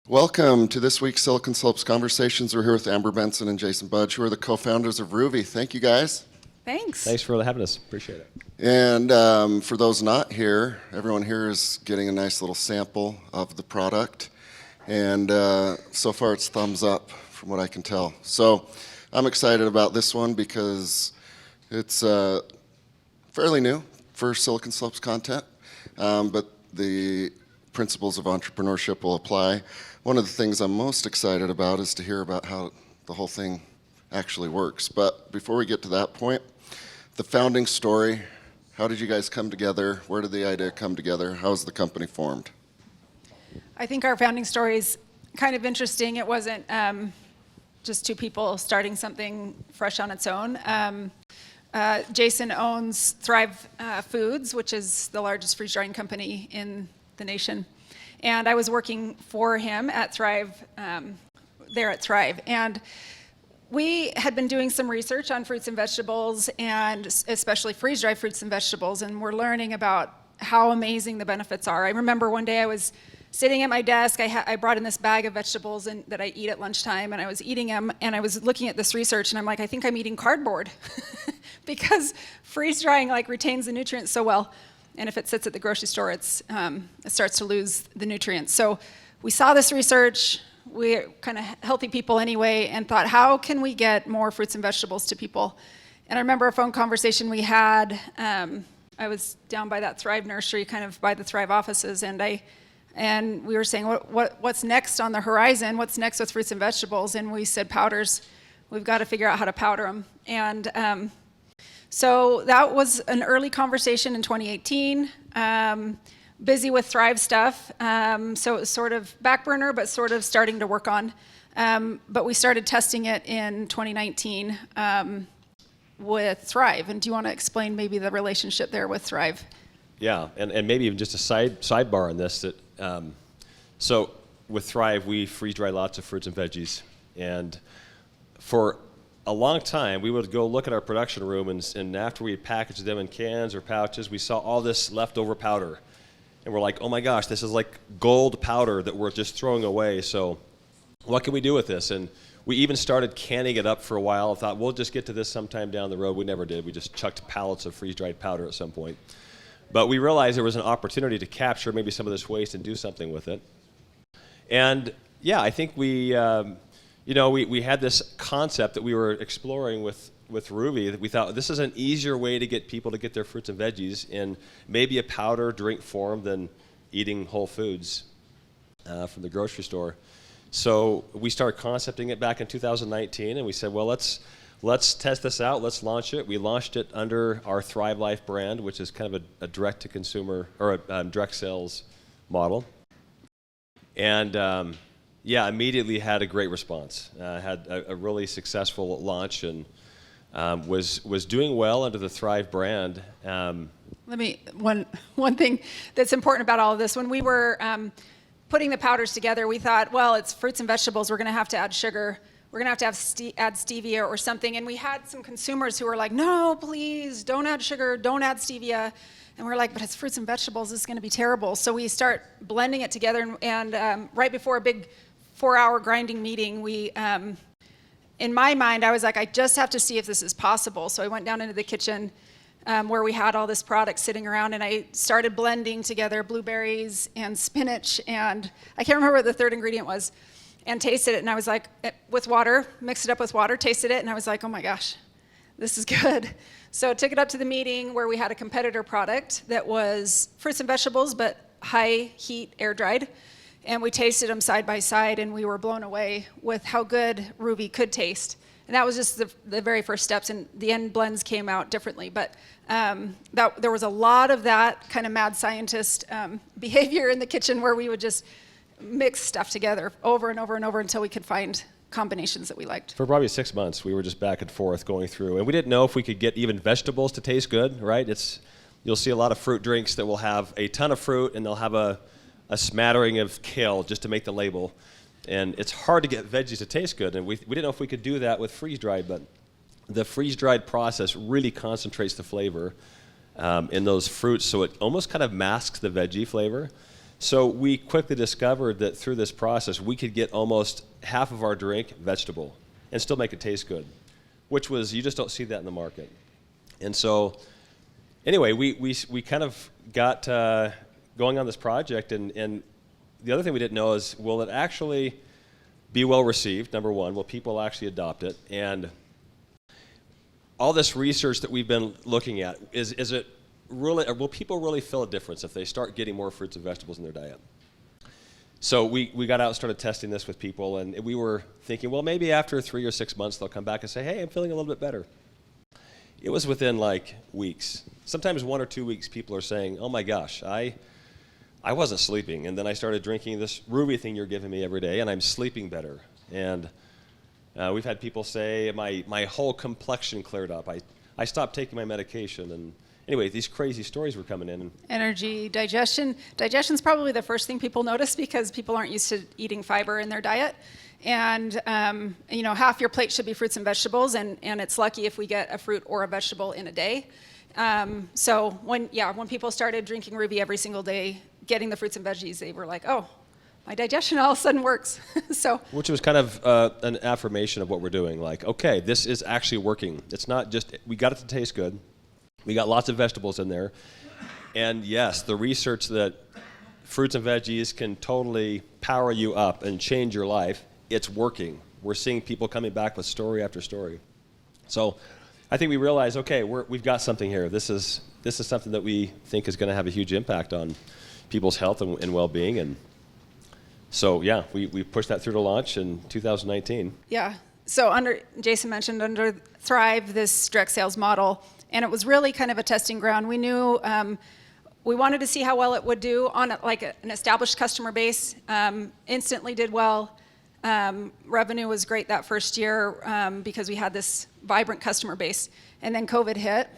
Welcome to this week's Silicon Slopes Conversations. We're here with Amber Benson and Jason Budge, who are the co-founders of Ruvi. Thank you, guys. Thanks. Thanks for having us. Appreciate it. And for those not here, everyone here is getting a nice little sample of the product. And so far it's thumbs up from what I can tell. So I'm excited about this one because it's fairly new for Silicon Slopes content, but the principles of entrepreneurship will apply. One of the things I'm most excited about is to hear about how the whole thing actually works. But before we get to that point, the founding story, how did you guys come together? Where did the idea come together? How was the company formed? I think our founding story is kind of interesting. It wasn't just two people starting something fresh on its own. Jason owns Thrive Foods, which is the largest freeze-drying company in the nation. And I was working for him at Thrive, there at Thrive. And we had been doing some research on fruits and vegetables, and especially freeze-dried fruits and vegetables, and we're learning about how amazing the benefits are. I remember one day I was sitting at my desk, I brought in this bag of vegetables that I eat at lunchtime, and I was eating them, and I was looking at this research, and I'm like, I think I'm eating cardboard, because freeze-drying retains the nutrients so well. And if it sits at the grocery store, it starts to lose the nutrients. So we saw this research, we're kind of healthy people anyway, and thought, how can we get more fruits and vegetables to people? And I remember a phone conversation we had. I was down by that Thrive nursery, kind of by the Thrive offices, and we were saying, what's next on the horizon? What's next with fruits and vegetables? And we said powders. We've got to figure out how to powder them. And so that was an early conversation in 2018. Busy with Thrive stuff, so it was sort of back burner, but sort of starting to work on. But we started testing it in 2019 with Thrive. And do you want to explain maybe the relationship there with Thrive? Yeah, and maybe even just a sidebar on this. So with Thrive, we freeze-dry lots of fruits and veggies. And for a long time, we would go look at our production room, and after we had packaged them in cans or pouches, we saw all this leftover powder. And we're like, oh my gosh, this is like gold powder that we're just throwing away. So what can we do with this? And we even started canning it up for a while. I thought, we'll just get to this sometime down the road. We never did. We just chucked pallets of freeze-dried powder at some point. But we realized there was an opportunity to capture maybe some of this waste and do something with it. And yeah, I think we had this concept that we were exploring with Ruvi, that we thought this is an easier way to get people to get their fruits and veggies in maybe a powder drink form than eating whole foods from the grocery store. So we started concepting it back in 2019, and we said, well, let's test this out, let's launch it. We launched it under our Thrive Life brand, which is kind of a direct-to-consumer, or a direct sales model. And immediately had a great response. Had a really successful launch, and was doing well under the Thrive brand. One thing that's important about all of this, when we were putting the powders together, we thought, well, it's fruits and vegetables, we're going to have to add sugar, we're going to have add stevia or something. And we had some consumers who were like, no, please, don't add sugar, don't add stevia. And we're like, but it's fruits and vegetables, this is going to be terrible. So we start blending it together, and right before a big 4-hour grinding meeting, we, in my mind, I was like, I just have to see if this is possible. So I went down into the kitchen where we had all this product sitting around, and I started blending together blueberries and spinach, and I can't remember what the third ingredient was, and tasted it, and I was like, with water, mixed it up with water, tasted it, and I was like, oh my gosh, this is good. So I took it up to the meeting where we had a competitor product that was fruits and vegetables, but high heat, air dried. And we tasted them side by side, and we were blown away with how good Ruvi could taste. And that was just the very first steps, and the end blends came out differently. But there was a lot of that kind of mad scientist behavior in the kitchen where we would just mix stuff together over and over and over until we could find combinations that we liked. For probably 6 months, we were just back and forth going through, and we didn't know if we could get even vegetables to taste good, right? You'll see a lot of fruit drinks that will have a ton of fruit, and they'll have a smattering of kale just to make the label. And it's hard to get veggies to taste good, and we didn't know if we could do that with freeze-dried, but the freeze-dried process really concentrates the flavor in those fruits, so it almost kind of masks the veggie flavor. So we quickly discovered that through this process, we could get almost half of our drink vegetable and still make it taste good, which was, you just don't see that in the market. And so anyway, we kind of got going on this project, and the other thing we didn't know is, will it actually be well received, number one? Will people actually adopt it? And all this research that we've been looking at, is it really, or will people really feel a difference if they start getting more fruits and vegetables in their diet? So we got out and started testing this with people, and we were thinking, well, maybe after 3 or 6 months they'll come back and say, hey, I'm feeling a little bit better. It was within like weeks. Sometimes 1 or 2 weeks people are saying, oh my gosh, I wasn't sleeping, and then I started drinking this Ruvi thing you're giving me every day, and I'm sleeping better. And we've had people say my whole complexion cleared up. I stopped taking my medication. And anyway, these crazy stories were coming in. Energy, digestion. Digestion's probably the first thing people notice because people aren't used to eating fiber in their diet. And half your plate should be fruits and vegetables, and it's lucky if we get a fruit or a vegetable in a day. So when people started drinking Ruvi every single day, getting the fruits and veggies, they were like, oh, my digestion all of a sudden works. Which was kind of an affirmation of what we're doing. Like, okay, this is actually working. It's not just, we got it to taste good. We got lots of vegetables in there. And yes, the research that fruits and veggies can totally power you up and change your life, it's working. We're seeing people coming back with story after story. So I think we realized, okay, we've got something here. This is something that we think is going to have a huge impact on people's health and well-being. And so, yeah, we pushed that through to launch in 2019. Yeah. So Jason mentioned under Thrive, this direct sales model, and it was really kind of a testing ground. We knew we wanted to see how well it would do on an established customer base. Instantly did well. Revenue was great that first year because we had this vibrant customer base. And then COVID hit.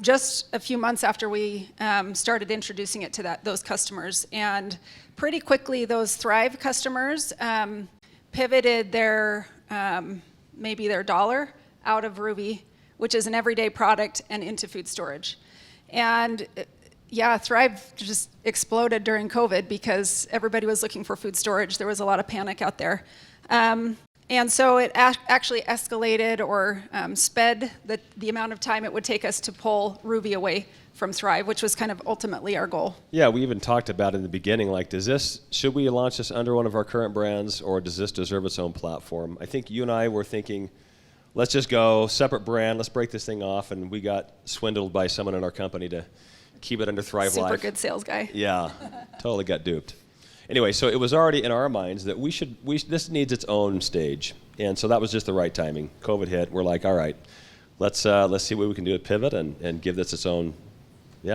Just a few months after we started introducing it to those customers. And pretty quickly, those Thrive customers pivoted their dollar out of Ruvi, which is an everyday product, and into food storage. And Thrive just exploded during COVID because everybody was looking for food storage. There was a lot of panic out there. And so it actually escalated or sped the amount of time it would take us to pull Ruvi away from Thrive, which was kind of ultimately our goal. Yeah, we even talked about in the beginning, like, should we launch this under one of our current brands, or does this deserve its own platform? I think you and I were thinking, let's just go separate brand, let's break this thing off, and we got swindled by someone in our company to keep it under Thrive Life. Super good sales guy. Yeah, totally got duped. Anyway, so it was already in our minds that this needs its own stage, and so that was just the right timing. COVID hit. We're like, all right, let's see what we can do to pivot and give this its own,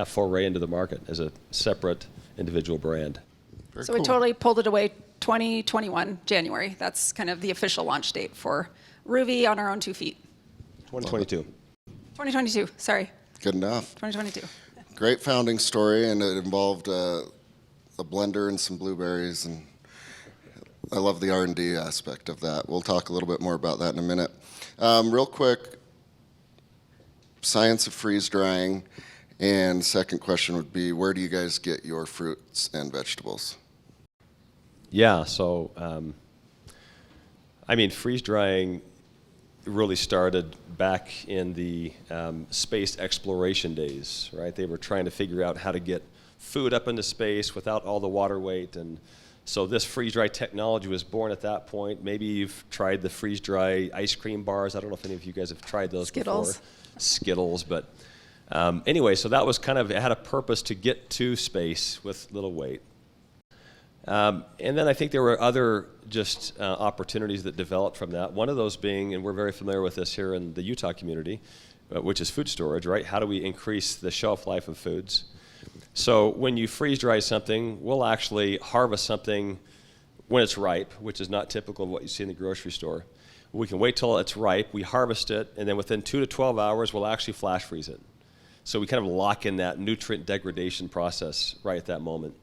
foray into the market as a separate individual brand. Very So cool. we totally pulled it away 2021 January. That's kind of the official launch date for Ruvi on our own 2 feet. 2022. 2022. Sorry, Good enough. 2022. Great founding story, and it involved a blender and some blueberries, and I love the R&D aspect of that. We'll talk a little bit more about that in a minute. Real quick, science of freeze drying, and second question would be, where do you guys get your fruits and vegetables? Yeah, so freeze drying really started back in the space exploration days, right? They were trying to figure out how to get food up into space without all the water weight, and so this freeze-dry technology was born at that point. Maybe you've tried the freeze-dry ice cream bars. I don't know if any of you guys have tried those Skittles. before. Skittles, but anyway, so that was it had a purpose to get to space with little weight. And then I think there were other just opportunities that developed from that. One of those being, and we're very familiar with this here in the Utah community, which is food storage, right? How do we increase the shelf life of foods? So when you freeze dry something, we'll actually harvest something when it's ripe, which is not typical of what you see in the grocery store. We can wait till it's ripe, we harvest it, and then within 2 to 12 hours, we'll actually flash freeze it. So we kind of lock in that nutrient degradation process right at that moment.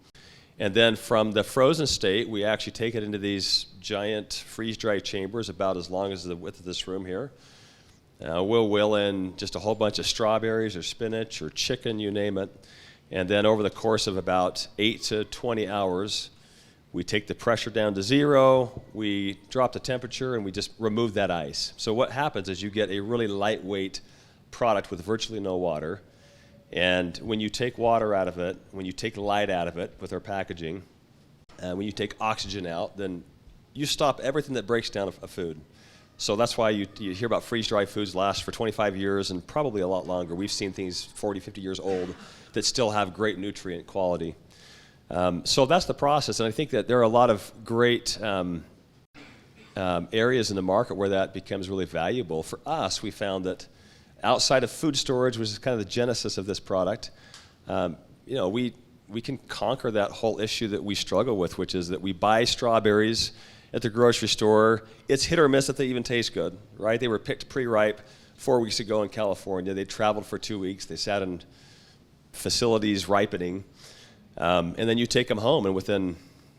And then from the frozen state, we actually take it into these giant freeze-dry chambers about as long as the width of this room here. We'll will in just a whole bunch of strawberries or spinach or chicken, you name it. And then over the course of about 8 to 20 hours, we take the pressure down to 0, we drop the temperature, and we just remove that ice. So what happens is you get a really lightweight product with virtually no water. And when you take water out of it, when you take light out of it with our packaging, when you take oxygen out, then you stop everything that breaks down a food. So that's why you hear about freeze-dried foods last for 25 years and probably a lot longer. We've seen things 40, 50 years old that still have great nutrient quality. So that's the process, and I think that there are a lot of great areas in the market where that becomes really valuable. For us, we found that outside of food storage, which is kind of the genesis of this product, we can conquer that whole issue that we struggle with, which is that we buy strawberries at the grocery store. It's hit or miss if they even taste good, right? They were picked pre-ripe 4 weeks ago in California. They traveled for 2 weeks. They sat in facilities ripening. And then you take them home, and within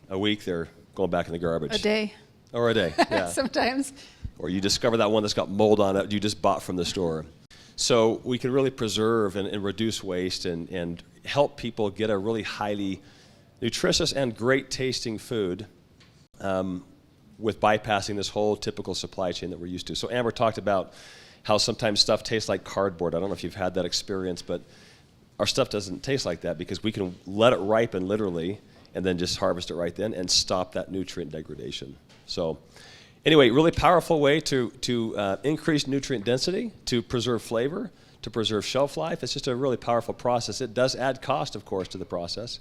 a week, they're going back in the garbage. A day. Or a day, yeah. Sometimes. Or you discover that one that's got mold on it you just bought from the store. So we can really preserve and reduce waste and help people get a really highly nutritious and great tasting food with bypassing this whole typical supply chain that we're used to. So Amber talked about how sometimes stuff tastes like cardboard. I don't know if you've had that experience, but our stuff doesn't taste like that because we can let it ripen literally and then just harvest it right then and stop that nutrient degradation. So anyway, really powerful way to increase nutrient density, to preserve flavor, to preserve shelf life. It's just a really powerful process. It does add cost, of course, to the process.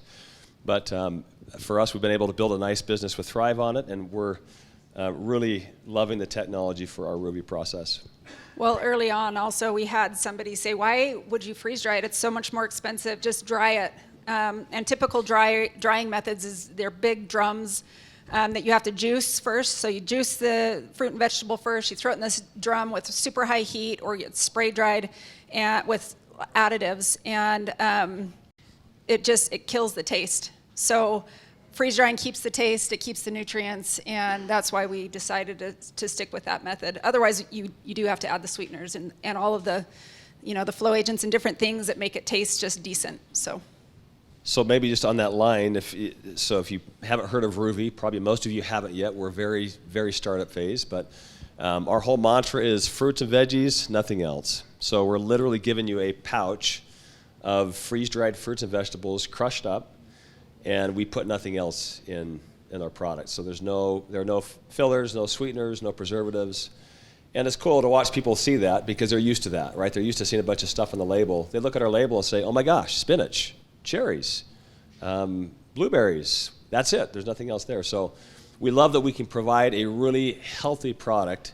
But for us, we've been able to build a nice business with Thrive on it, and we're really loving the technology for our Ruvi process. Well, early on also we had somebody say, why would you freeze dry it? It's so much more expensive, just dry it. And typical drying methods is they're big drums that you have to juice first. So you juice the fruit and vegetable first, you throw it in this drum with super high heat, or it's spray dried with additives, and it kills the taste. So freeze drying keeps the taste, it keeps the nutrients, and that's why we decided to stick with that method. Otherwise, you do have to add the sweeteners and all of the, the flow agents and different things that make it taste just decent. So maybe just on that line, if you haven't heard of Ruvi, probably most of you haven't yet. We're very, very startup phase, but our whole mantra is fruits and veggies, nothing else. So we're literally giving you a pouch of freeze-dried fruits and vegetables crushed up, and we put nothing else in our product. So there are no fillers, no sweeteners, no preservatives. And it's cool to watch people see that because they're used to that, right? They're used to seeing a bunch of stuff on the label. They look at our label and say, oh my gosh, spinach, cherries, blueberries. That's it. There's nothing else there. So we love that we can provide a really healthy product,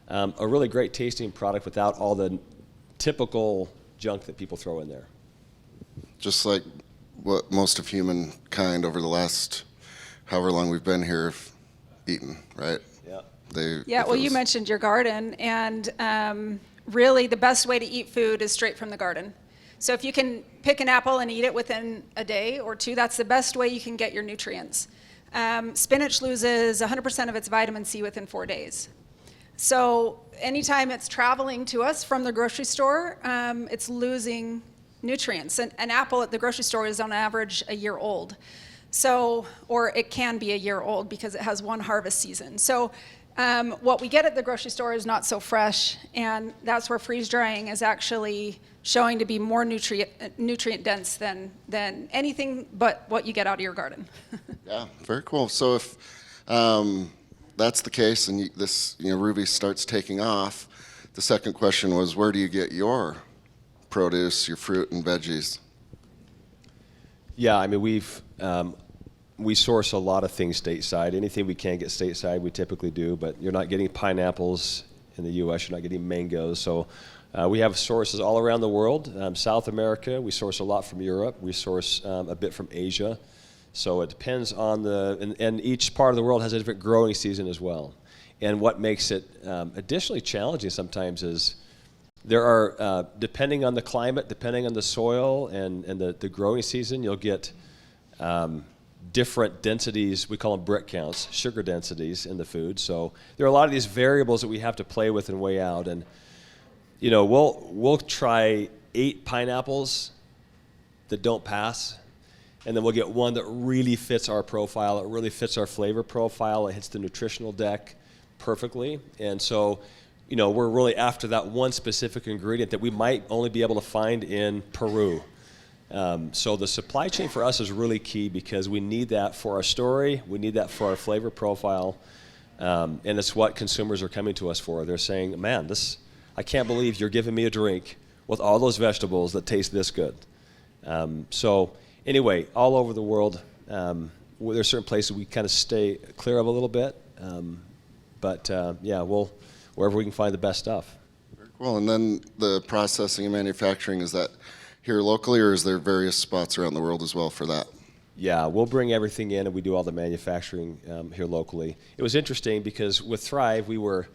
a really great tasting product without all the typical junk that people throw in there. Just like what most of humankind over the last however long we've been here have eaten, right? Yeah. Well, you mentioned your garden, and really the best way to eat food is straight from the garden. So if you can pick an apple and eat it within a day or two, that's the best way you can get your nutrients. Spinach loses 100% of its vitamin C within 4 days. So anytime it's traveling to us from the grocery store, it's losing nutrients. An apple at the grocery store is on average a year old. So, or it can be a year old because it has one harvest season. So what we get at the grocery store is not so fresh, and that's where freeze drying is actually showing to be more nutrient dense than anything but what you get out of your garden. Yeah, very cool. So if that's the case and Ruvi starts taking off, the second question was, where do you get your produce, your fruit and veggies? Yeah, I mean, we source a lot of things stateside. Anything we can get stateside, we typically do, but you're not getting pineapples in the U.S., you're not getting mangoes. So we have sources all around the world. South America, we source a lot from Europe. We source a bit from Asia. So it depends on and each part of the world has a different growing season as well. And what makes it additionally challenging sometimes is there are, depending on the climate, depending on the soil and the growing season, you'll get different densities, we call them brick counts, sugar densities in the food. So there are a lot of these variables that we have to play with and weigh out. And we'll try 8 pineapples that don't pass, and then we'll get one that really fits our profile. It really fits our flavor profile. It hits the nutritional deck perfectly, and so we're really after that one specific ingredient that we might only be able to find in Peru. So the supply chain for us is really key because we need that for our story, we need that for our flavor profile, and it's what consumers are coming to us for. They're saying, man, I can't believe you're giving me a drink with all those vegetables that taste this good. So anyway, all over the world, there's certain places we kind of stay clear of a little bit, but wherever we can find the best stuff. Very cool. And then the processing and manufacturing, is that here locally, or is there various spots around the world as well for that? Yeah, we'll bring everything in, and we do all the manufacturing here locally. It was interesting because with Thrive, we were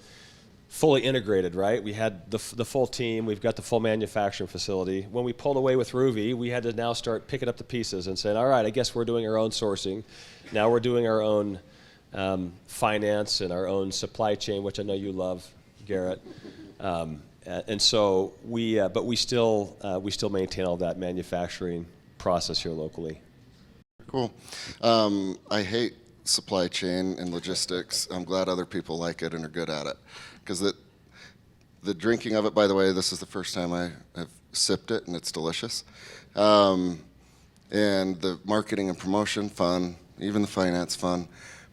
fully integrated, right? We had the full team. We've got the full manufacturing facility. When we pulled away with Ruvi, we had to now start picking up the pieces and saying, all right, I guess we're doing our own sourcing. Now we're doing our own finance and our own supply chain, which I know you love, Garrett. And so but we still maintain all that manufacturing process here locally. Cool. I hate supply chain and logistics. I'm glad other people like it and are good at it, because the drinking of it, by the way, this is the first time I have sipped it, and it's delicious. And the marketing and promotion, fun. Even the finance, fun.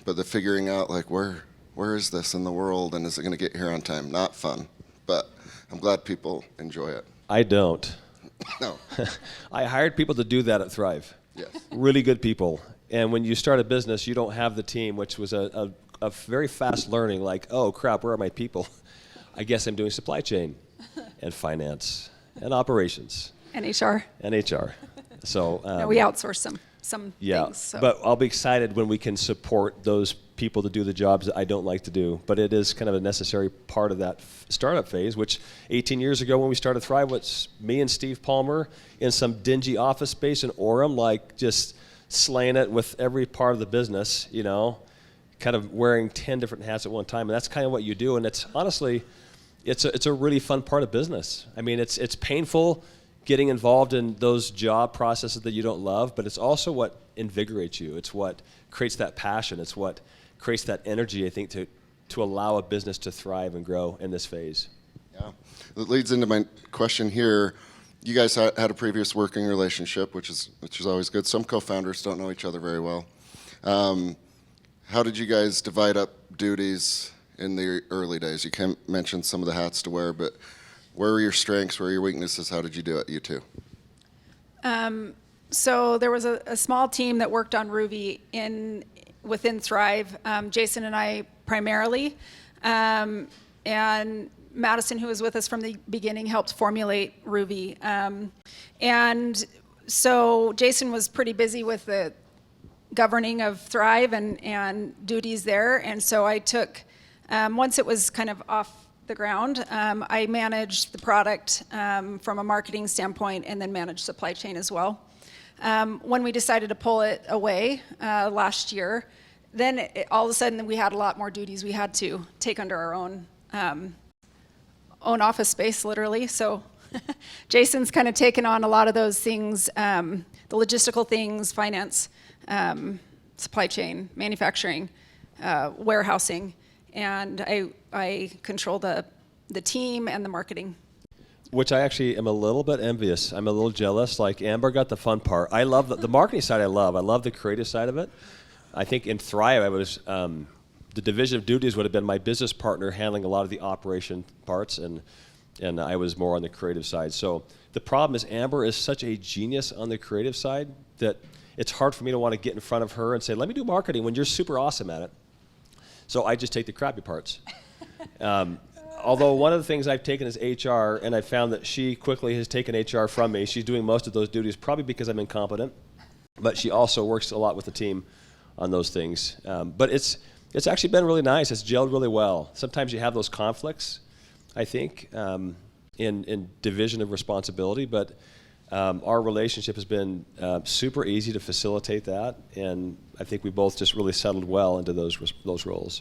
But the figuring out, like, where is this in the world, and is it going to get here on time? Not fun. But I'm glad people enjoy it. I don't. No. I hired people to do that at Thrive. Yes. Really good people. And when you start a business, you don't have the team, which was a very fast learning, like, oh, crap, where are my people? I guess I'm doing supply chain and finance and operations. And HR. And HR. So No, we outsource some yeah, things. So. But I'll be excited when we can support those people to do the jobs that I don't like to do. But it is kind of a necessary part of that startup phase, which 18 years ago when we started Thrive, was me and Steve Palmer in some dingy office space in Orem, like just slaying it with every part of the business, kind of wearing 10 different hats at one time. And that's kind of what you do. And it's honestly, it's a really fun part of business. I mean, it's painful getting involved in those job processes that you don't love, but it's also what invigorates you. It's what creates that passion. It's what creates that energy, I think, to allow a business to thrive and grow in this phase. Yeah. That leads into my question here. You guys had a previous working relationship, which is always good. Some co-founders don't know each other very well. How did you guys divide up duties in the early days? You mentioned some of the hats to wear, but where were your strengths? Where were your weaknesses? How did you do it, you two? So there was a small team that worked on Ruvi within Thrive, Jason and I primarily, and Madison, who was with us from the beginning, helped formulate Ruvi. And so Jason was pretty busy with the governing of Thrive and duties there, and so I took, once it was kind of off the ground, I managed the product from a marketing standpoint and then managed supply chain as well. When we decided to pull it away last year, then all of a sudden we had a lot more duties we had to take under our own office space, literally. So Jason's kind of taken on a lot of those things, the logistical things, finance, supply chain, manufacturing, warehousing, and I control the team and the marketing. Which I actually am a little bit envious. I'm a little jealous. Like, Amber got the fun part. I love the marketing side. I love the creative side of it. I think in Thrive, I was the division of duties would have been my business partner handling a lot of the operation parts, and I was more on the creative side. So the problem is Amber is such a genius on the creative side that it's hard for me to want to get in front of her and say, let me do marketing when you're super awesome at it. So I just take the crappy parts. Although one of the things I've taken is HR, and I found that she quickly has taken HR from me. She's doing most of those duties, probably because I'm incompetent, but she also works a lot with the team on those things. But it's actually been really nice. It's gelled really well. Sometimes you have those conflicts, I think, in division of responsibility, but our relationship has been super easy to facilitate that, and I think we both just really settled well into those roles.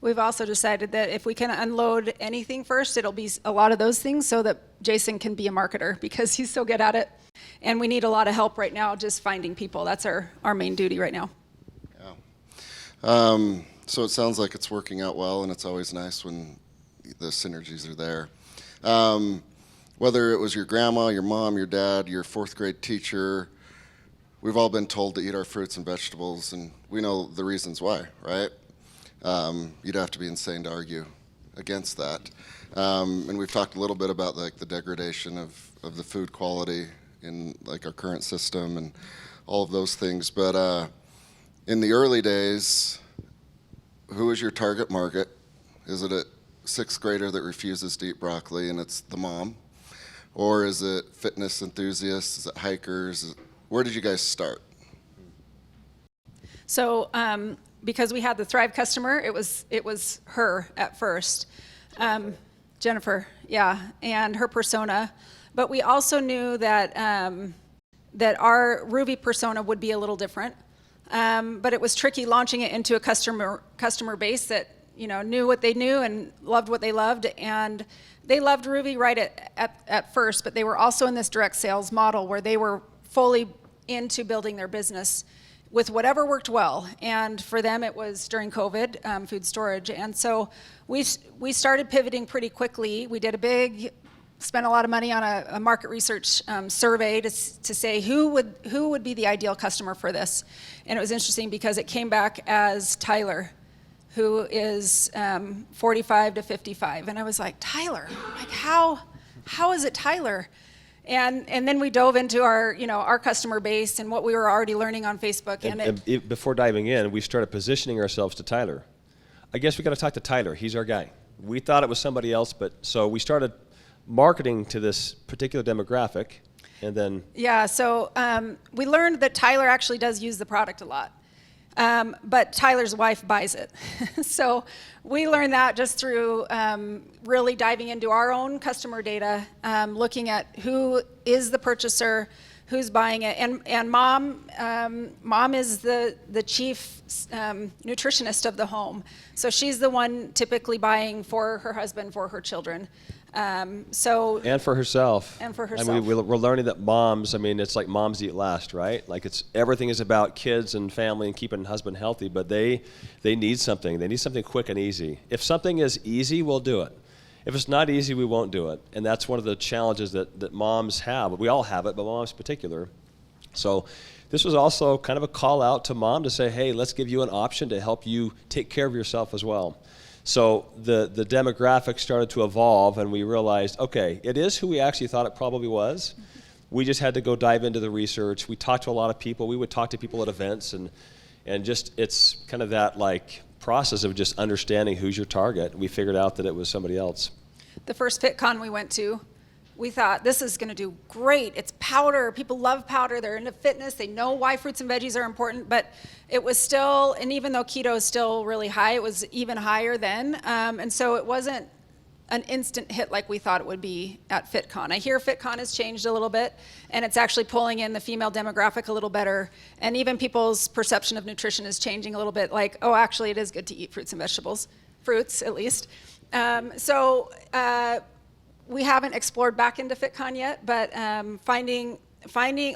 We've also decided that if we can unload anything first, it'll be a lot of those things so that Jason can be a marketer because he's so good at it. And we need a lot of help right now just finding people. That's our main duty right now. Yeah. So it sounds like it's working out well, and it's always nice when the synergies are there. Whether it was your grandma, your mom, your dad, your fourth grade teacher, we've all been told to eat our fruits and vegetables, and we know the reasons why, right? You'd have to be insane to argue against that. And we've talked a little bit about like the degradation of the food quality in like our current system and all of those things. But in the early days, who is your target market? Is it a sixth grader that refuses to eat broccoli and it's the mom? Or is it fitness enthusiasts? Is it hikers? Where did you guys start? So because we had the Thrive customer, it was her at first, Jennifer, yeah, and her persona. But we also knew that that our Ruvi persona would be a little different. But it was tricky launching it into a customer base that knew what they knew and loved what they loved, and they loved Ruvi right at first. But they were also in this direct sales model where they were fully into building their business with whatever worked well. And for them, it was during COVID, food storage. And so we started pivoting pretty quickly. We did spent a lot of money on a market research survey to say who would be the ideal customer for this. And it was interesting because it came back as Tyler, who is 45 to 55. And I was like, Tyler? Like, how is it Tyler? And then we dove into our customer base and what we were already learning on Facebook. And before diving in, we started positioning ourselves to Tyler. I guess we got to talk to Tyler. He's our guy. We thought it was somebody else, but so we started marketing to this particular demographic, and then so we learned that Tyler actually does use the product a lot. But Tyler's wife buys it. So we learned that just through really diving into our own customer data, looking at who is the purchaser, who's buying it. And mom is the chief nutritionist of the home. So she's the one typically buying for her husband, for her children. And for herself. And for herself. I mean, we're learning that moms, it's like moms eat last, right? Like everything is about kids and family and keeping husband healthy, but they need something. They need something quick and easy. If something is easy, we'll do it. If it's not easy, we won't do it. And that's one of the challenges that moms have. We all have it, but moms in particular. So this was also kind of a call out to mom to say, hey, let's give you an option to help you take care of yourself as well. So the demographic started to evolve, and we realized, okay, it is who we actually thought it probably was. We just had to go dive into the research. We talked to a lot of people. We would talk to people at events, and just it's kind of that like process of just understanding who's your target. We figured out that it was somebody else. The first FitCon we went to, we thought this is going to do great. It's powder. People love powder. They're into fitness. They know why fruits and veggies are important. But it was still, and even though keto is still really high, it was even higher then. And so it wasn't an instant hit like we thought it would be at FitCon. I hear FitCon has changed a little bit, and it's actually pulling in the female demographic a little better. And even people's perception of nutrition is changing a little bit. Like, oh, actually, it is good to eat fruits and vegetables. Fruits, at least. We haven't explored back into FitCon yet, but finding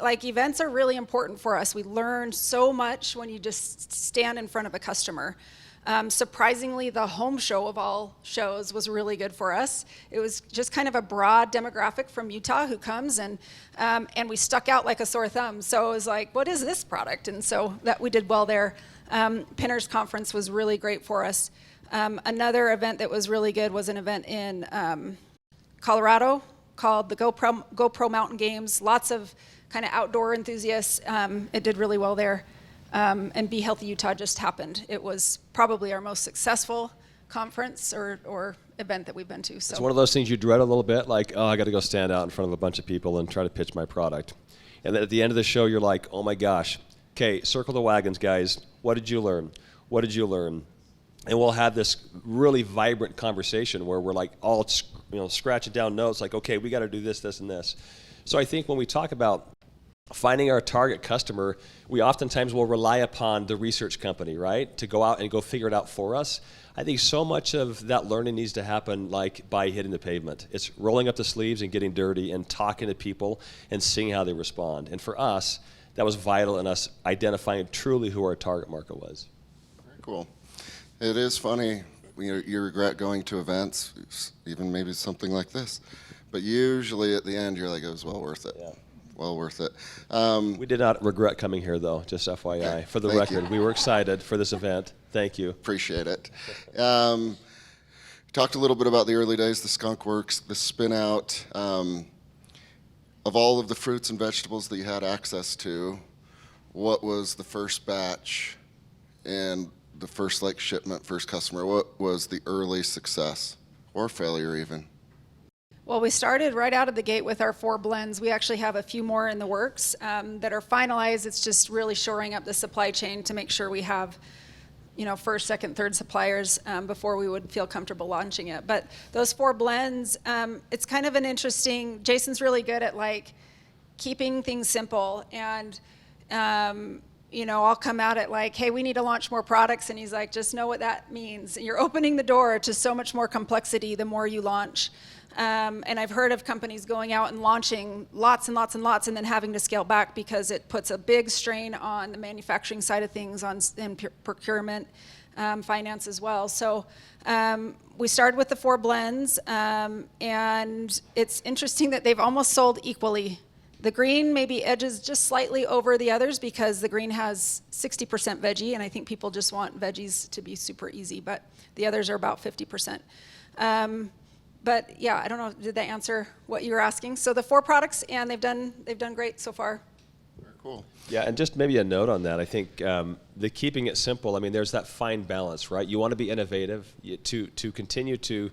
like events are really important for us. We learn so much when you just stand in front of a customer. Surprisingly, the home show of all shows was really good for us. It was just kind of a broad demographic from Utah who comes, and we stuck out like a sore thumb. So it was like, what is this product? And so that we did well there. Pinners Conference was really great for us. Another event that was really good was an event in Colorado called the GoPro Mountain Games. Lots of kind of outdoor enthusiasts. It did really well there. And Be Healthy Utah just happened. It was probably our most successful conference or event that we've been to. So it's one of those things you dread a little bit, like, oh, I got to go stand out in front of a bunch of people and try to pitch my product. And then at the end of the show, you're like, oh my gosh, okay, circle the wagons, guys. What did you learn? What did you learn? And we'll have this really vibrant conversation where we're like all scratching down notes, like, okay, we got to do this, this, and this. So I think when we talk about finding our target customer, we oftentimes will rely upon the research company, right, to go out and go figure it out for us. I think so much of that learning needs to happen like by hitting the pavement. It's rolling up the sleeves and getting dirty and talking to people and seeing how they respond. And for us, that was vital in us identifying truly who our target market was. Very cool. It is funny, you regret going to events, even maybe something like this, but usually at the end you're like, it was well worth it. Yeah. Well worth it. We did not regret coming here, though, just FYI. Okay. For the Thank record, you. we were excited for this event. Thank you. Appreciate it. Talked a little bit about the early days, the skunk works, the spin out. Of all of the fruits and vegetables that you had access to, what was the first batch and the first shipment, first customer? What was the early success or failure even? Well, we started right out of the gate with our 4 blends. We actually have a few more in the works that are finalized. It's just really shoring up the supply chain to make sure we have, first, second, third suppliers before we would feel comfortable launching it. But those 4 blends, it's kind of an interesting. Jason's really good at keeping things simple, and I'll come out at hey, we need to launch more products, and he's like, just know what that means. You're opening the door to so much more complexity the more you launch. And I've heard of companies going out and launching lots and lots and lots and then having to scale back because it puts a big strain on the manufacturing side of things, and procurement, finance as well. So we started with the 4 blends, and it's interesting that they've almost sold equally. The green maybe edges just slightly over the others because the green has 60% veggie, and I think people just want veggies to be super easy, but the others are about 50%. But yeah, I don't know, did that answer what you were asking? So the 4 products, and they've done great so far. Very cool. Yeah, and just maybe a note on that. I think the keeping it simple, there's that fine balance, right? You want to be innovative to continue to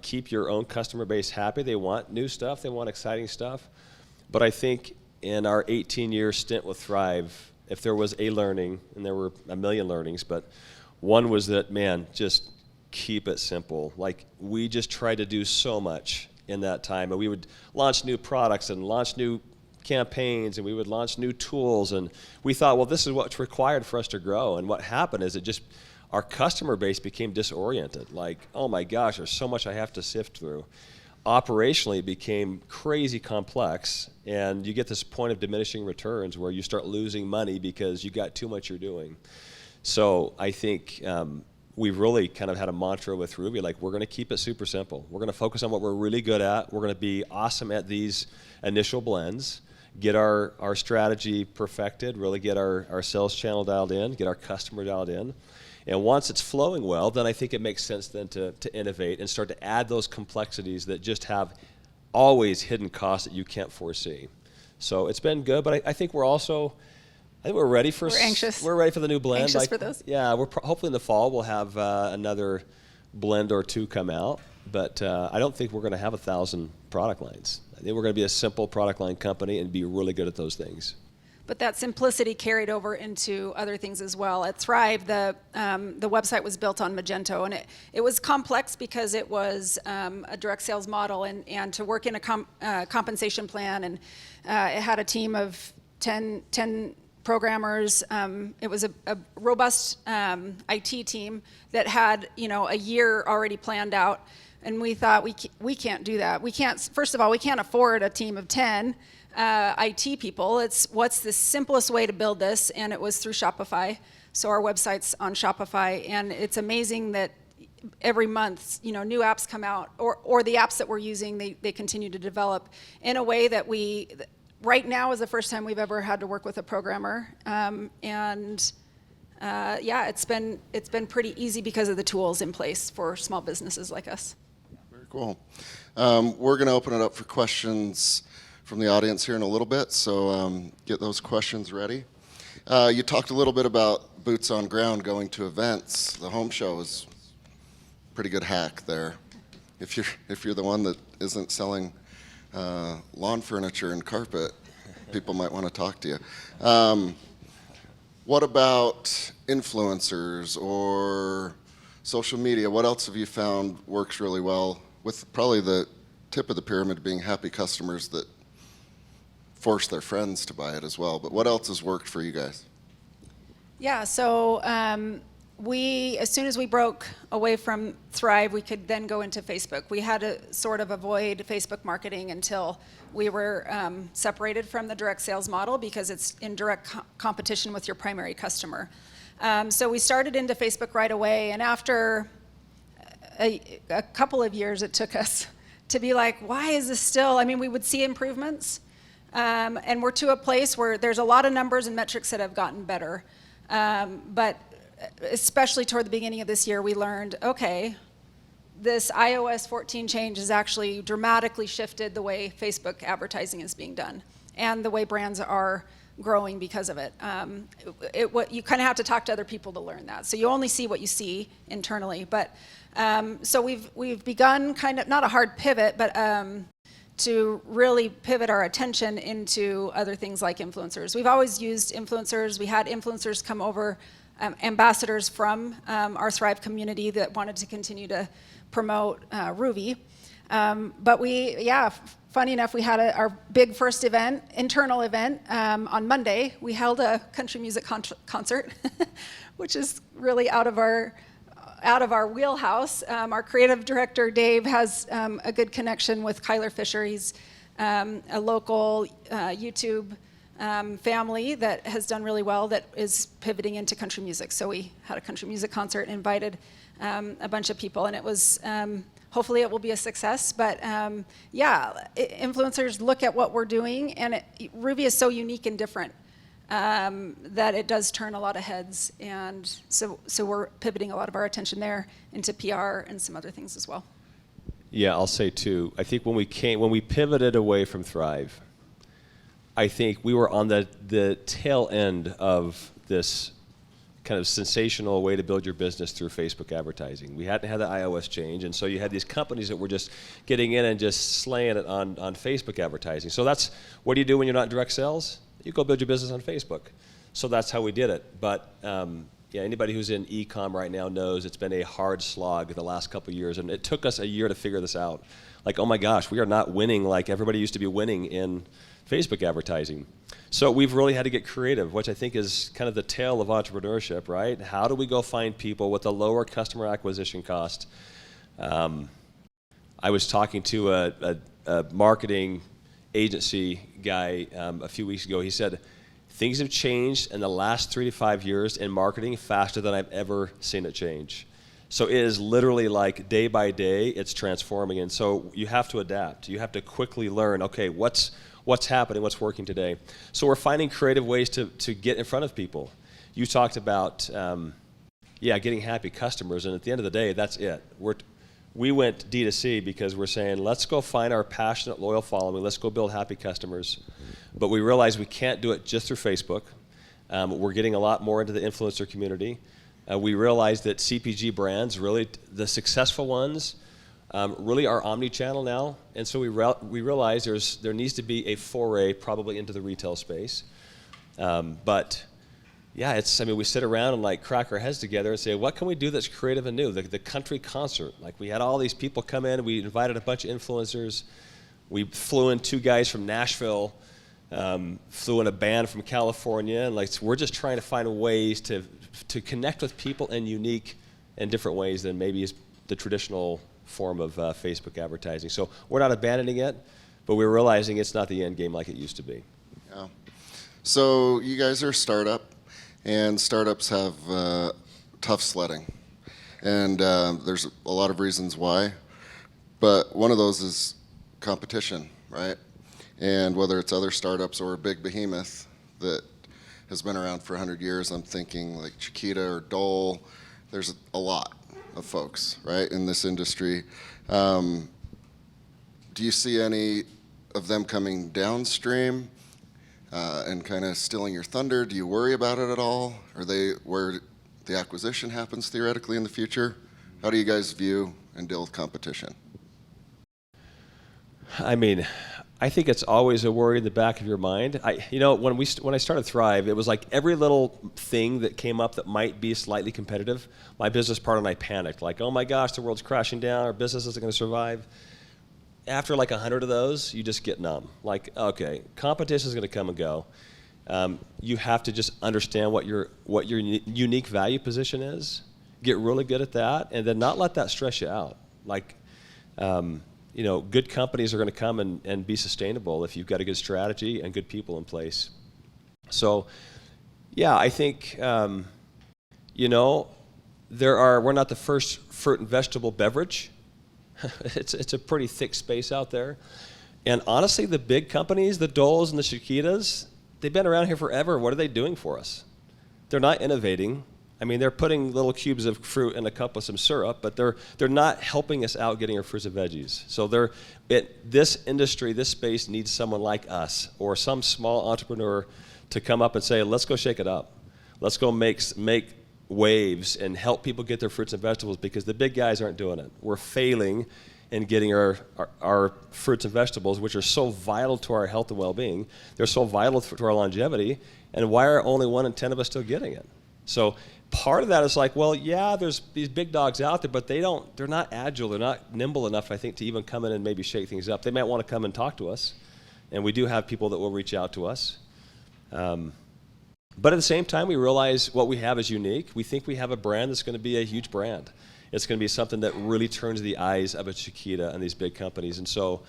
keep your own customer base happy. They want new stuff. They want exciting stuff. But I think in our 18-year stint with Thrive, if there was a learning, and there were a million learnings, but one was that, just keep it simple. We just tried to do so much in that time, and we would launch new products and launch new campaigns, and we would launch new tools, and we thought, well, this is what's required for us to grow. And what happened is our customer base became disoriented. Oh my gosh, there's so much I have to sift through. Operationally, it became crazy complex, and you get this point of diminishing returns where you start losing money because you got too much you're doing. So I think we've really kind of had a mantra with Ruvi, we're going to keep it super simple. We're going to focus on what we're really good at. We're going to be awesome at these initial blends, get our strategy perfected, really get our sales channel dialed in, get our customer dialed in. And once it's flowing well, then I think it makes sense then to innovate and start to add those complexities that just have always hidden costs that you can't foresee. So it's been good, but I think we're ready for. We're anxious. We're ready for the new blend. Anxious for those. Yeah, hopefully in the fall we'll have another blend or 2 come out, but I don't think we're going to have 1,000 product lines. I think we're going to be a simple product line company and be really good at those things. But that simplicity carried over into other things as well. At Thrive, the website was built on Magento, and it was complex because it was a direct sales model, and to work in a compensation plan, and it had a team of 10 programmers. It was a robust IT team that had a year already planned out, and we thought we can't do that. First of all, we can't afford a team of 10 IT people. It's what's the simplest way to build this, and it was through Shopify. So our website's on Shopify, and it's amazing that every month, new apps come out, or the apps that we're using, they continue to develop in a way that right now is the first time we've ever had to work with a programmer, and it's been pretty easy because of the tools in place for small businesses like us. Very cool. We're going to open it up for questions from the audience here in a little bit, so get those questions ready. You talked a little bit about boots on ground, going to events. The home show is a pretty good hack there. If you're the one that isn't selling lawn furniture and carpet, people might want to talk to you. What about influencers or social media? What else have you found works really well, with probably the tip of the pyramid being happy customers that force their friends to buy it as well. But what else has worked for you guys? Yeah, so as soon as we broke away from Thrive, we could then go into Facebook. We had to sort of avoid Facebook marketing until we were separated from the direct sales model, because it's in direct competition with your primary customer. So we started into Facebook right away, and after a couple of years it took us to be like, why is this still, I mean, we would see improvements, and we're to a place where there's a lot of numbers and metrics that have gotten better. But especially toward the beginning of this year, we learned, okay, this iOS 14 change has actually dramatically shifted the way Facebook advertising is being done and the way brands are growing because of it. You kind of have to talk to other people to learn that. So you only see what you see internally. But so we've begun kind of, not a hard pivot, but to really pivot our attention into other things like influencers. We've always used influencers. We had influencers come over, ambassadors from our Thrive community that wanted to continue to promote Ruvi. But funny enough, we had our big first event, internal event, on Monday. We held a country music concert, which is really out of our wheelhouse. Our creative director, Dave, has a good connection with Kyler Fisher. He's a local YouTube family that has done really well that is pivoting into country music. So we had a country music concert and invited a bunch of people, and it was, hopefully it will be a success. But influencers look at what we're doing, and Ruvi is so unique and different that it does turn a lot of heads, and so we're pivoting a lot of our attention there into PR and some other things as well. Yeah, I'll say too, I think when we pivoted away from Thrive, I think we were on the tail end of this kind of sensational way to build your business through Facebook advertising. We hadn't had the iOS change, and so you had these companies that were just getting in and just slaying it on Facebook advertising. So that's, what do you do when you're not in direct sales? You go build your business on Facebook. So that's how we did it. But anybody who's in e-com right now knows it's been a hard slog the last couple of years, and it took us a year to figure this out. Like, oh my gosh, we are not winning like everybody used to be winning in Facebook advertising. So we've really had to get creative, which I think is kind of the tale of entrepreneurship, right? How do we go find people with a lower customer acquisition cost? I was talking to a marketing agency guy a few weeks ago. He said, things have changed in the last 3 to 5 years in marketing faster than I've ever seen it change. So it is literally like day by day, it's transforming. And so you have to adapt. You have to quickly learn, okay, what's happening, what's working today. So we're finding creative ways to get in front of people. You talked about, getting happy customers, and at the end of the day, that's it. We went D2C because we're saying, let's go find our passionate, loyal following, let's go build happy customers. But we realized we can't do it just through Facebook. We're getting a lot more into the influencer community. We realized that CPG brands, really, the successful ones, really are omni-channel now, and so we realized there needs to be a foray probably into the retail space. We sit around and like crack our heads together and say, what can we do that's creative and new? The country concert, like we had all these people come in, we invited a bunch of influencers, we flew in 2 guys from Nashville, flew in a band from California, and we're just trying to find ways to connect with people in unique and different ways than maybe is the traditional form of Facebook advertising. So we're not abandoning it, but we're realizing it's not the end game like it used to be. Yeah. So you guys are a startup, and startups have tough sledding. And there's a lot of reasons why, but one of those is competition, right? And whether it's other startups or a big behemoth that has been around for 100 years, I'm thinking like Chiquita or Dole, there's a lot of folks, right, in this industry. Do you see any of them coming downstream and kind of stealing your thunder? Do you worry about it at all? Are they where the acquisition happens theoretically in the future? How do you guys view and deal with competition? I mean, I think it's always a worry in the back of your mind. When I started Thrive, it was like every little thing that came up that might be slightly competitive, my business partner and I panicked. Like, oh my gosh, the world's crashing down, our business isn't going to survive. after like 100 of those, you just get numb. Like, okay, competition is going to come and go. You have to just understand what your unique value position is, get really good at that, and then not let that stress you out. Like, good companies are going to come and be sustainable if you've got a good strategy and good people in place. So, yeah, I think, we're not the first fruit and vegetable beverage. It's a pretty thick space out there. And honestly, the big companies, the Doles and the Chiquitas, they've been around here forever. What are they doing for us? They're not innovating. I mean, they're putting little cubes of fruit in a cup with some syrup, but they're not helping us out getting our fruits and veggies. So this industry, this space needs someone like us or some small entrepreneur to come up and say, let's go shake it up. Let's go make waves and help people get their fruits and vegetables, because the big guys aren't doing it. We're failing in getting our fruits and vegetables, which are so vital to our health and well-being. They're so vital to our longevity. And why are only 1 in 10 of us still getting it? So part of that is like, well, yeah, there's these big dogs out there, but they're not agile. They're not nimble enough, I think, to even come in and maybe shake things up. They might want to come and talk to us. And we do have people that will reach out to us. But at the same time, we realize what we have is unique. We think we have a brand that's going to be a huge brand. It's going to be something that really turns the eyes of a Chiquita and these big companies. And so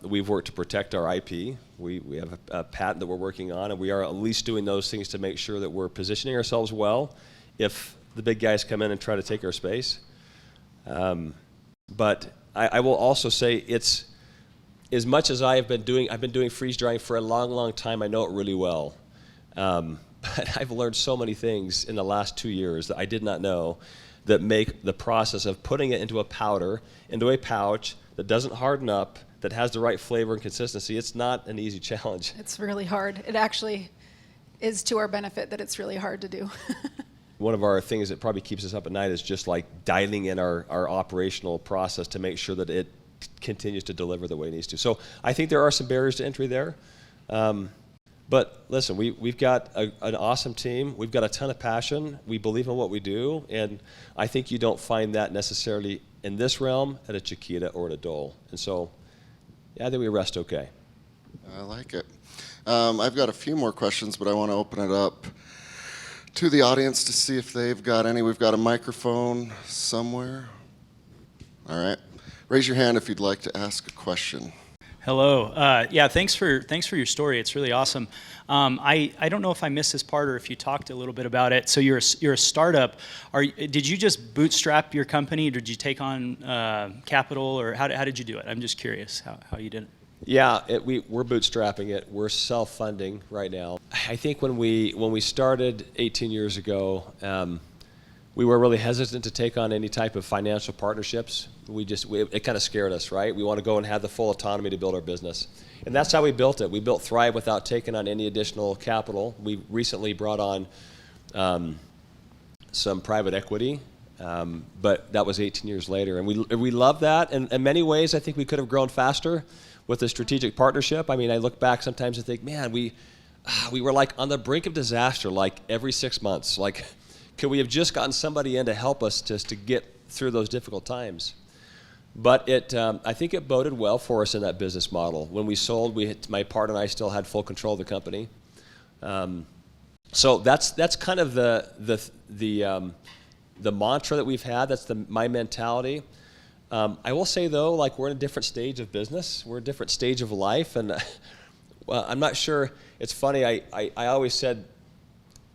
we've worked to protect our IP. We have a patent that we're working on, and we are at least doing those things to make sure that we're positioning ourselves well if the big guys come in and try to take our space. But I will also say it's, as much as I've been doing freeze drying for a long, long time. I know it really well. But I've learned so many things in the last 2 years that I did not know that make the process of putting it into a powder, into a pouch that doesn't harden up, that has the right flavor and consistency. It's not an easy challenge. It's really hard. It actually is to our benefit that it's really hard to do. One of our things that probably keeps us up at night is just like dialing in our operational process to make sure that it continues to deliver the way it needs to. So I think there are some barriers to entry there. But listen, we've got an awesome team. We've got a ton of passion. We believe in what we do. And I think you don't find that necessarily in this realm at a Chiquita or at a Dole. And so, yeah, I think we rest okay. I like it. I've got a few more questions, but I want to open it up to the audience to see if they've got any. We've got a microphone somewhere. All right. Raise your hand if you'd like to ask a question. Hello. Yeah, thanks for your story. It's really awesome. I don't know if I missed this part or if you talked a little bit about it. So you're a startup. Did you just bootstrap your company? Or did you take on capital, or how did you do it? I'm just curious how you did it. Yeah, we're bootstrapping it. We're self-funding right now. I think when we started 18 years ago, we were really hesitant to take on any type of financial partnerships. It kind of scared us, right? We want to go and have the full autonomy to build our business. And that's how we built it. We built Thrive without taking on any additional capital. We recently brought on some private equity, but that was 18 years later. And we love that. And in many ways, I think we could have grown faster with a strategic partnership. I mean, I look back sometimes and think, man, we were like on the brink of disaster, like every 6 months. Like, could we have just gotten somebody in to help us just to get through those difficult times? But I think it boded well for us in that business model. When we sold, my partner and I still had full control of the company. So that's kind of the mantra that we've had. That's my mentality. I will say though, like, we're in a different stage of business. We're in a different stage of life, and well, I'm not sure. It's funny. I always said,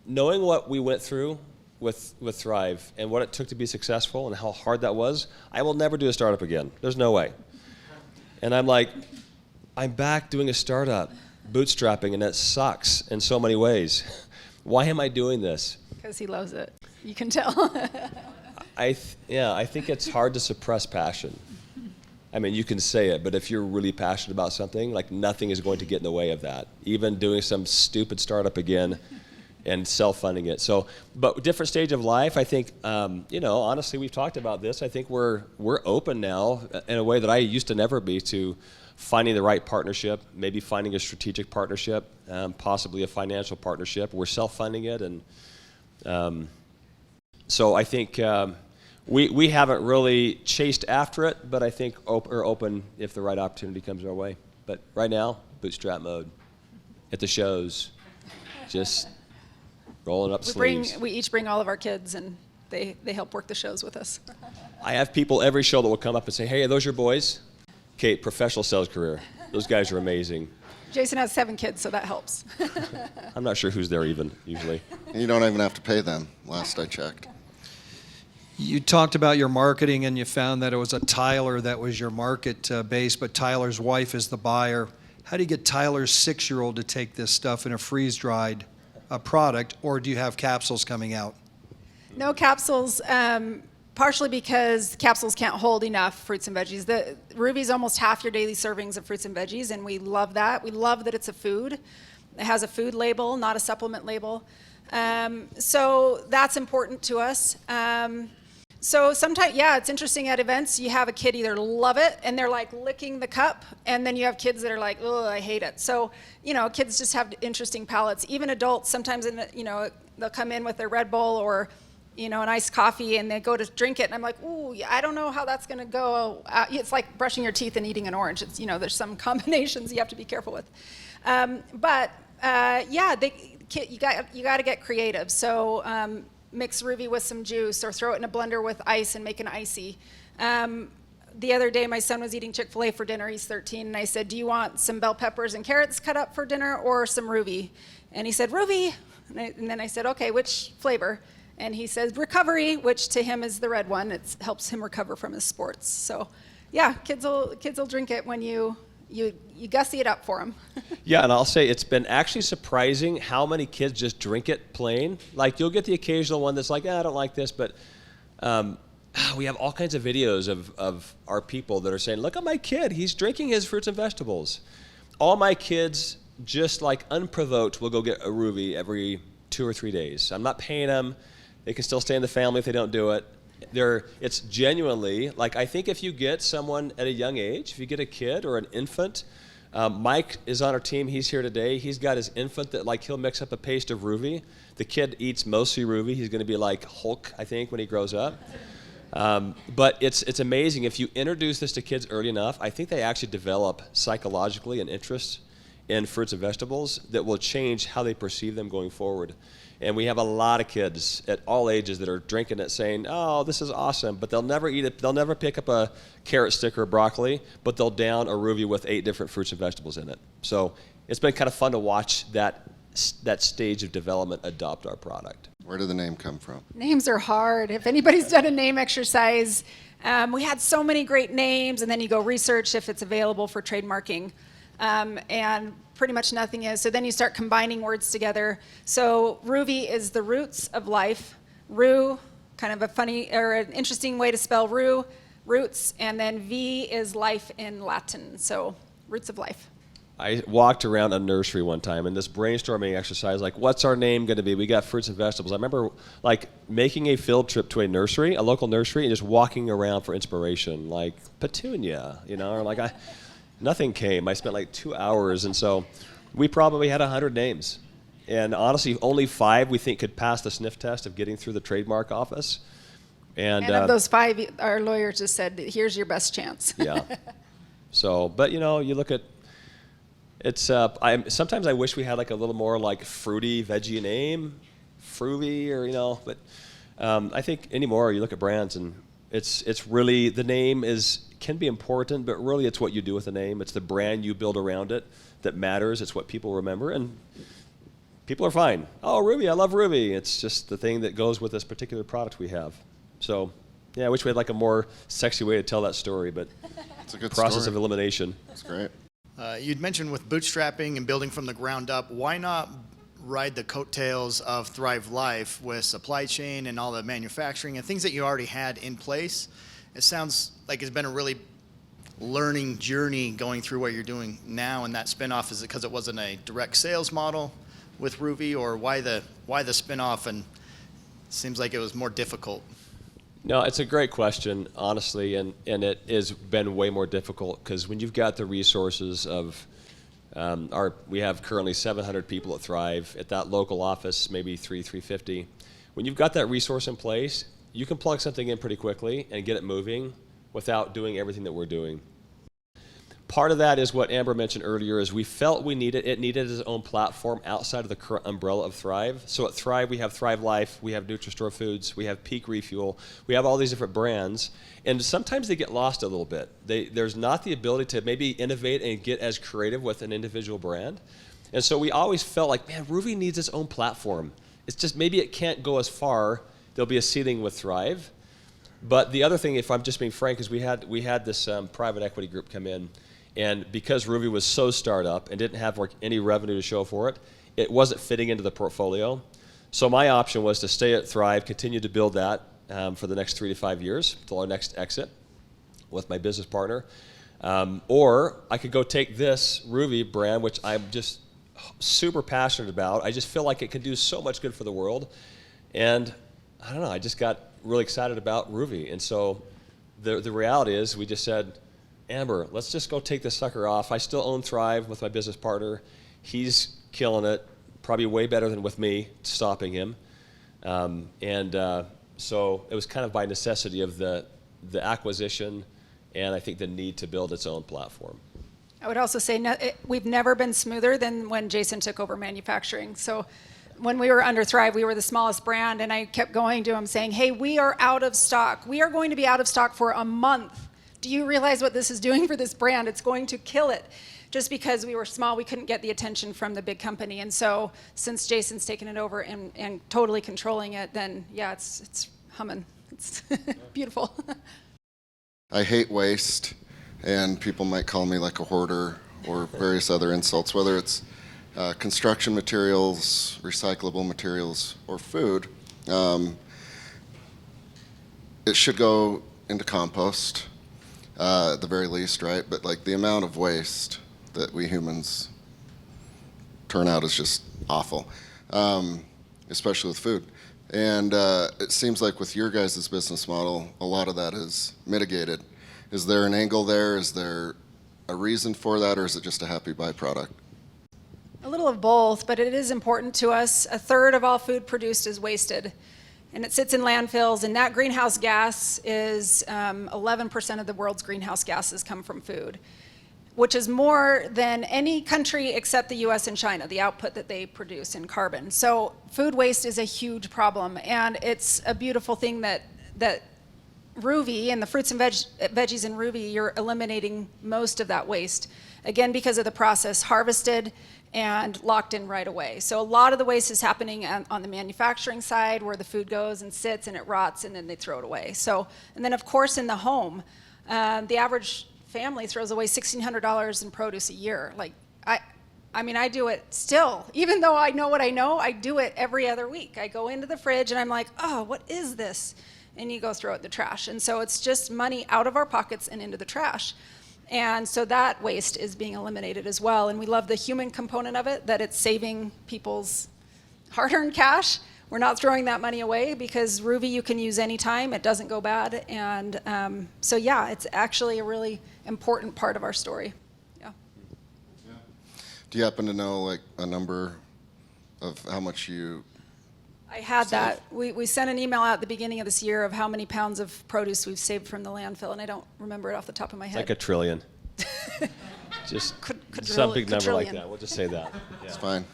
knowing what we went through with Thrive and what it took to be successful and how hard that was, I will never do a startup again. There's no way. And I'm like, I'm back doing a startup, bootstrapping, and it sucks in so many ways. Why am I doing this? Because he loves it. You can tell. I think it's hard to suppress passion. I mean, you can say it, but if you're really passionate about something, like, nothing is going to get in the way of that. Even doing some stupid startup again and self-funding it. So, but different stage of life, I think, honestly, we've talked about this. I think we're open now in a way that I used to never be, to finding the right partnership, maybe finding a strategic partnership, possibly a financial partnership. We're self-funding it. And so I think we haven't really chased after it, but I think are open if the right opportunity comes our way. But right now, bootstrap mode at the shows, just rolling up sleeves. We each bring all of our kids, and they help work the shows with us. I have people every show that will come up and say, "Hey, are those your boys?" Kate, professional sales career. Those guys are amazing. Jason has 7 kids, so that helps. I'm not sure who's there even, usually. You don't even have to pay them, last I checked. You talked about your marketing, and you found that it was a Tyler that was your market base, but Tyler's wife is the buyer. How do you get Tyler's 6-year-old to take this stuff in a freeze-dried product, or do you have capsules coming out? No capsules, partially because capsules can't hold enough fruits and veggies. The Ruvi's almost half your daily servings of fruits and veggies, and we love that. We love that it's a food. It has a food label, not a supplement label. So that's important to us. So sometimes, yeah, it's interesting at events, you have a kid either love it and they're like licking the cup, and then you have kids that are like, oh, I hate it. So, kids just have interesting palates. Even adults, sometimes, they'll come in with their Red Bull or, an iced coffee, and they go to drink it, and I'm like, ooh, I don't know how that's gonna go. It's like brushing your teeth and eating an orange. It's, there's some combinations you have to be careful with. Yeah, you got to get creative. So mix Ruvi with some juice, or throw it in a blender with ice and make an icy. The other day, my son was eating Chick-fil-A for dinner. He's 13, and I said, do you want some bell peppers and carrots cut up for dinner, or some Ruvi? And he said, Ruvi. And then I said, okay, which flavor? And he says, recovery, which to him is the red one. It helps him recover from his sports. So yeah, kids will drink it when you gussy it up for them. Yeah, and I'll say it's been actually surprising how many kids just drink it plain. Like, you'll get the occasional one that's like, I don't like this, but we have all kinds of videos of our people that are saying, look at my kid, he's drinking his fruits and vegetables. All my kids, just like unprovoked, will go get a Ruvi every 2 or 3 days. I'm not paying them. They can still stay in the family if they don't do it. It's genuinely, like, I think if you get someone at a young age, if you get a kid or an infant, Mike is on our team, he's here today, he's got his infant that, like, he'll mix up a paste of Ruvi. The kid eats mostly Ruvi. He's gonna be like Hulk, I think, when he grows up. But it's amazing, if you introduce this to kids early enough, I think they actually develop psychologically an interest in fruits and vegetables that will change how they perceive them going forward. And we have a lot of kids at all ages that are drinking it saying, oh, this is awesome, but they'll never eat it. They'll never pick up a carrot stick or broccoli, but they'll down a Ruvi with 8 different fruits and vegetables in it. So it's been kind of fun to watch that stage of development adopt our product. Where did the name come from? Names are hard. If anybody's done a name exercise, we had so many great names, and then you go research if it's available for trademarking. And pretty much nothing is. So then you start combining words together. So Ruvi is the roots of life. Ru, kind of a funny or an interesting way to spell Ru, roots, and then V is life in Latin. So roots of life. I walked around a nursery one time, and this brainstorming exercise, like, what's our name going to be? We got fruits and vegetables. I remember, like, making a field trip to a local nursery, and just walking around for inspiration, like Petunia, or like nothing came. I spent like 2 hours, and so we probably had 100 names. And honestly, only 5 we think could pass the sniff test of getting through the trademark office. And of those 5, our lawyer just said, here's your best chance. Yeah. So, but you look at, it's, sometimes I wish we had like a little more like fruity, veggie name, Fruity, or, but I think anymore you look at brands and it's really, the name can be important, but really it's what you do with the name. It's the brand you build around it that matters. It's what people remember, and people are fine. Oh, Ruvi, I love Ruvi. It's just the thing that goes with this particular product we have. So, yeah, I wish we had like a more sexy way to tell that story, but It's a good process story. of elimination. That's great. You'd mentioned with bootstrapping and building from the ground up, why not ride the coattails of Thrive Life with supply chain and all the manufacturing and things that you already had in place? It sounds like it's been a really learning journey going through what you're doing now, and that spinoff, is it because it wasn't a direct sales model with Ruvi, or why the spinoff, and it seems like it was more difficult? No, it's a great question, honestly, and it has been way more difficult because when you've got the resources of we have currently 700 people at Thrive. At that local office, maybe 350. When you've got that resource in place, you can plug something in pretty quickly and get it moving without doing everything that we're doing. Part of that is what Amber mentioned earlier, is we felt it needed its own platform outside of the current umbrella of Thrive. So at Thrive, we have Thrive Life, we have NutriStore Foods, we have Peak Refuel, we have all these different brands, and sometimes they get lost a little bit. There's not the ability to maybe innovate and get as creative with an individual brand. And so we always felt like, man, Ruvi needs its own platform. It's just maybe it can't go as far. There'll be a ceiling with Thrive. But the other thing, if I'm just being frank, is we had this private equity group come in. And because Ruvi was so startup and didn't have any revenue to show for it, it wasn't fitting into the portfolio. So my option was to stay at Thrive, continue to build that for the next 3 to 5 years till our next exit with my business partner. Or I could go take this Ruvi brand, which I'm just super passionate about. I just feel like it can do so much good for the world. And I don't know, I just got really excited about Ruvi. And so the reality is we just said, Amber, let's just go take this sucker off. I still own Thrive with my business partner. He's killing it, probably way better than with me, stopping him. So it was kind of by necessity of the acquisition and I think the need to build its own platform. I would also say we've never been smoother than when Jason took over manufacturing. So when we were under Thrive, we were the smallest brand, and I kept going to him saying, hey, we are out of stock. We are going to be out of stock for a month. Do you realize what this is doing for this brand? It's going to kill it. Just because we were small, we couldn't get the attention from the big company. And so since Jason's taken it over and totally controlling it, then yeah, it's humming. It's beautiful. I hate waste, and people might call me like a hoarder or various other insults, whether it's construction materials, recyclable materials, or food. It should go into compost. At the very least, right? But like the amount of waste that we humans turn out is just awful, especially with food. And it seems like with your guys' business model, a lot of that is mitigated. Is there an angle there? Is there a reason for that, or is it just a happy byproduct? A little of both, but it is important to us. A third of all food produced is wasted. And it sits in landfills, and that greenhouse gas is 11% of the world's greenhouse gases come from food, which is more than any country except the US and China, the output that they produce in carbon. So food waste is a huge problem, and it's a beautiful thing that Ruvi and the fruits and veggies in Ruvi, you're eliminating most of that waste. Again, because of the process, harvested and locked in right away. So a lot of the waste is happening on the manufacturing side, where the food goes and sits and it rots and then they throw it away. So, and then of course in the home, the average family throws away $1,600 in produce a year. Like, I mean, I do it still. Even though I know what I know, I do it every other week. I go into the fridge and I'm like, oh, what is this? And you go throw it in the trash. And so it's just money out of our pockets and into the trash. And so that waste is being eliminated as well. And we love the human component of it, that it's saving people's hard-earned cash. We're not throwing that money away because Ruvi you can use anytime. It doesn't go bad. And so yeah, it's actually a really important part of our story. Yeah. Do you happen to know like a number of how much you... I had that. We sent an email out at the beginning of this year of how many pounds of produce we've saved from the landfill, and I don't remember it off the top of my head. Like 1 trillion. Just some big number like that. We'll just say that. Yeah. It's fine.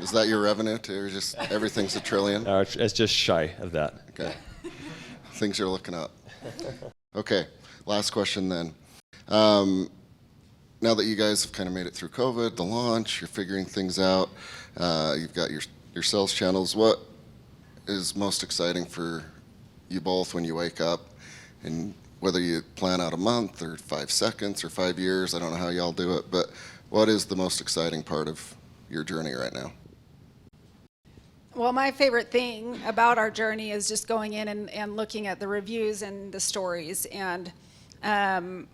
Is that your revenue too, or just everything's $1 trillion? It's just shy of that. Okay. Things you're looking up. Okay, last question then. Now that you guys have kind of made it through COVID, the launch, you're figuring things out, you've got your sales channels, what is most exciting for you both when you wake up? And whether you plan out a month or 5 seconds or 5 years, I don't know how y'all do it, but what is the most exciting part of your journey right now? Well, my favorite thing about our journey is just going in and looking at the reviews and the stories. And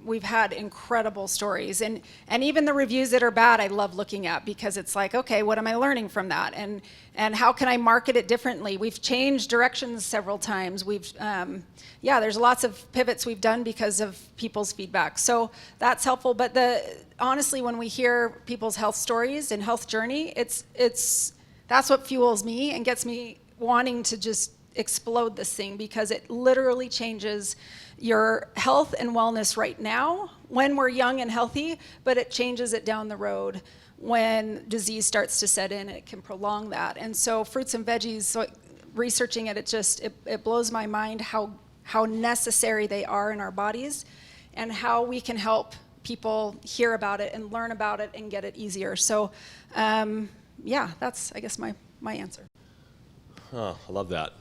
we've had incredible stories, and even the reviews that are bad I love looking at, because it's like, okay, what am I learning from that, and how can I market it differently? We've changed directions several times. There's lots of pivots we've done because of people's feedback, so that's helpful. But honestly, when we hear people's health stories and health journey, that's what fuels me and gets me wanting to just explode this thing because it literally changes your health and wellness right now when we're young and healthy, but it changes it down the road when disease starts to set in. It can prolong that. And so fruits and veggies, so researching it, it blows my mind how necessary they are in our bodies and how we can help people hear about it and learn about it and get it easier. So yeah, that's, I guess, my answer. Oh, I love that.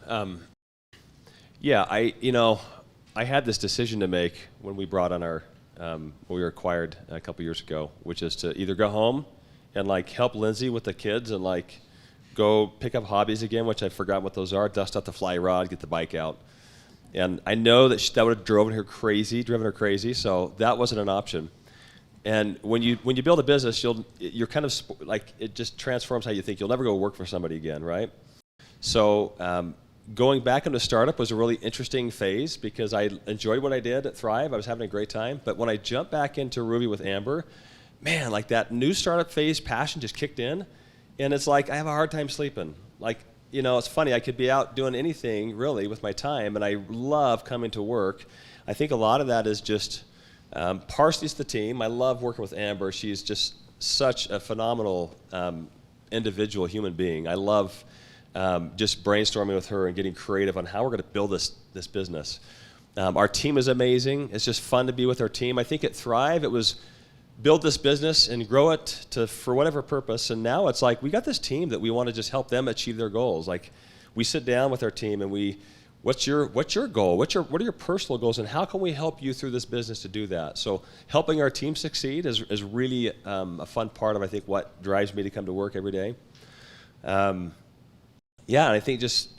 Yeah, I had this decision to make when we brought on our, when we were acquired a couple years ago, which is to either go home and like help Lindsay with the kids and like go pick up hobbies again, which I forgot what those are, dust out the fly rod, get the bike out. And I know that that would have driven her crazy, so that wasn't an option. And when you build a business, you're kind of like, it just transforms how you think. You'll never go work for somebody again, right? So going back into startup was a really interesting phase because I enjoyed what I did at Thrive. I was having a great time. But when I jumped back into Ruvi with Amber, man, like that new startup phase passion just kicked in. And it's like I have a hard time sleeping. Like, it's funny. I could be out doing anything really with my time, and I love coming to work. I think a lot of that is just partially it's the team. I love working with Amber. She's just such a phenomenal individual human being. I love just brainstorming with her and getting creative on how we're going to build this business. Our team is amazing. It's just fun to be with our team. I think at Thrive, it was build this business and grow it for whatever purpose. And now it's like we got this team that we want to just help them achieve their goals. Like we sit down with our team and what's your goal? What are your personal goals, and how can we help you through this business to do that? So helping our team succeed is really a fun part of, I think, what drives me to come to work every day. Yeah, and I think just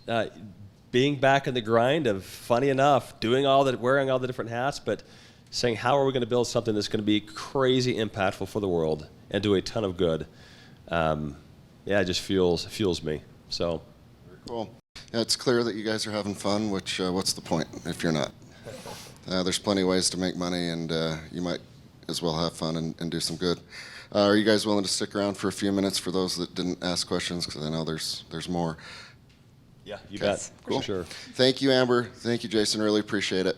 being back in the grind of, funny enough, wearing all the different hats, but saying how are we going to build something that's going to be crazy impactful for the world and do a ton of good. Yeah, it just fuels me. So. Very cool. Yeah, it's clear that you guys are having fun, which what's the point if you're not? There's plenty of ways to make money, and you might as well have fun and do some good. Are you guys willing to stick around for a few minutes for those that didn't ask questions? Because I know there's more. Yeah, you bet. Cool. For sure. Thank you, Amber. Thank you, Jason. Really appreciate it.